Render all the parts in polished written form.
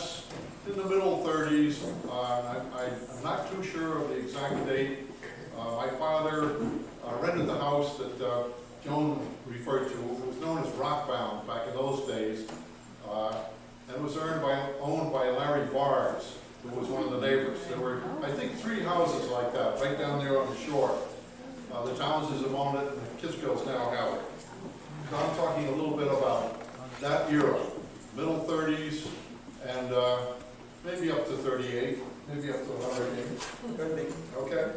that's in the middle 30s. I'm not too sure of the exact date. My father rented the house that Joan referred to. It was known as Rockbound back in those days, and it was owned by Larry Vars, who was one of the neighbors. There were, I think, 3 houses like that right down there on the shore. The Townses have owned it, and the Kitzgills now have it. So I'm talking a little bit about that era, middle 30s, and maybe up to 38, maybe up to 108. Okay?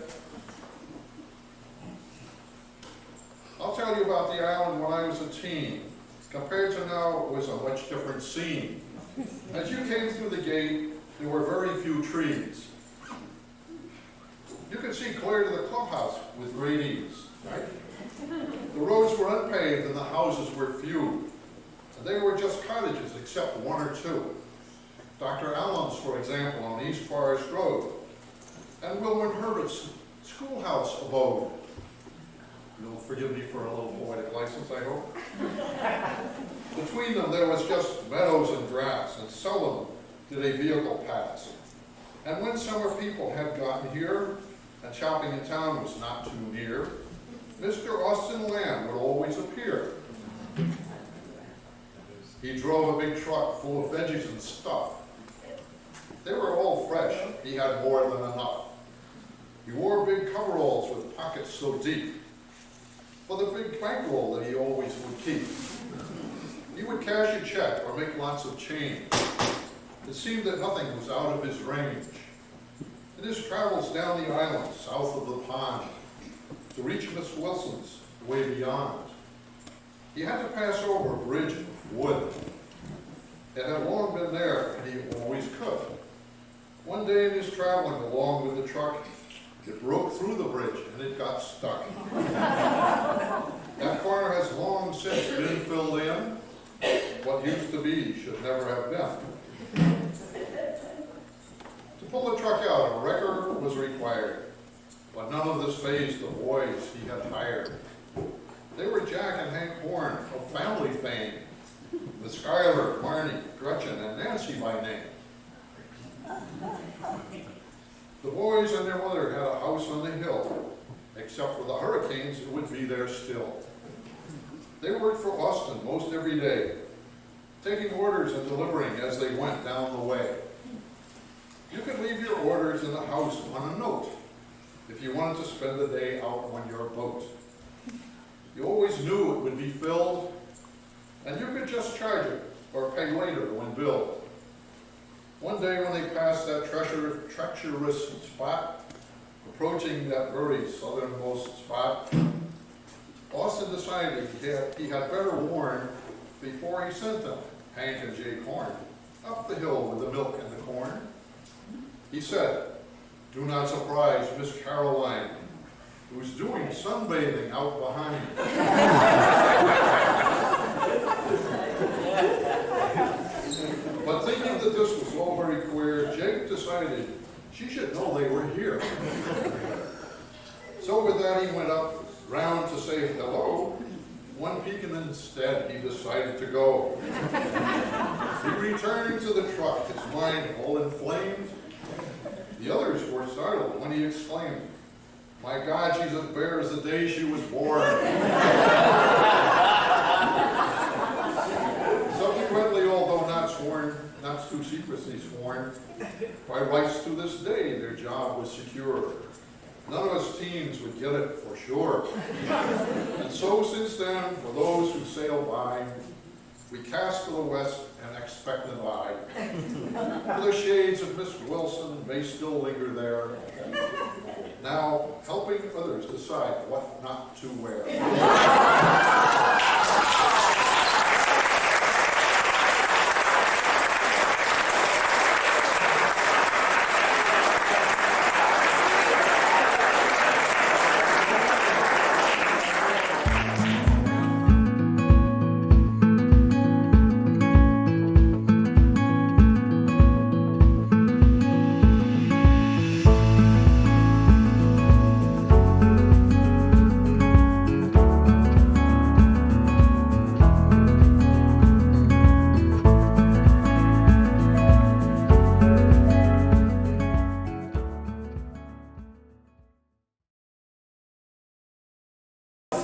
I'll tell you about the island when I was a teen. Compared to now, it was a much different scene. As you came through the gate, there were very few trees. You could see clear to the clubhouse with great ease, right? The roads were unpaved and the houses were few. And they were just cottages, except 1 or 2. Dr. Allyn's, for example, on East Forest Road, and Wilmer Herbert's schoolhouse abode. You'll forgive me for a little poetic license, I hope. Between them, there was just meadows and grass, and seldom did a vehicle pass. And when summer people had gotten here, and shopping in town was not too near, Mr. Austin Lamb would always appear. He drove a big truck full of veggies and stuff. They were all fresh. He had more than enough. He wore big coveralls with pockets so deep for the big bankroll that he always would keep. He would cash a check or make lots of change. It seemed that nothing was out of his range. In his travels down the island, south of the pond, to reach Miss Wilson's way beyond, he had to pass over a bridge of wood. It had long been there, and he always could. One day in his traveling along with the truck, it broke through the bridge, and it got stuck. That corner has long since been filled in. What used to be should never have been. To pull the truck out, a wrecker was required, but none of this fazed the boys he had hired. They were Jack and Hank Horn of family fame, with Schuyler, Marnie, Gretchen, and Nancy by name. The boys and their mother had a house on the hill. Except for the hurricanes, it would be there still. They worked for Austin most every day, taking orders and delivering as they went down the way. You could leave your orders in the house on a note if you wanted to spend the day out on your boat. You always knew it would be filled, and you could just charge it or pay later when billed. One day when they passed that treacherous spot, approaching that very southernmost spot, Austin decided he had better warn before he sent them, Hank and Jake Horn, up the hill with the milk and the corn. He said, "Do not surprise Miss Caroline, who's doing sunbathing out behind." But thinking that this was all very queer, Jake decided she should know they were here. So with that, he went up round to say hello. One peek, and instead he decided to go. He returned to the truck, his mind all inflamed. The others were startled when he exclaimed, "My God, she's as bare as the day she was born." Subsequently, although not sworn, not too secretly sworn, by rights to this day, their job was secure. None of us teens would get it for sure. And so since then, for those who sail by, we cast to the west an expectant eye. For the shades of Miss Wilson may still linger there, now helping others decide what not to wear.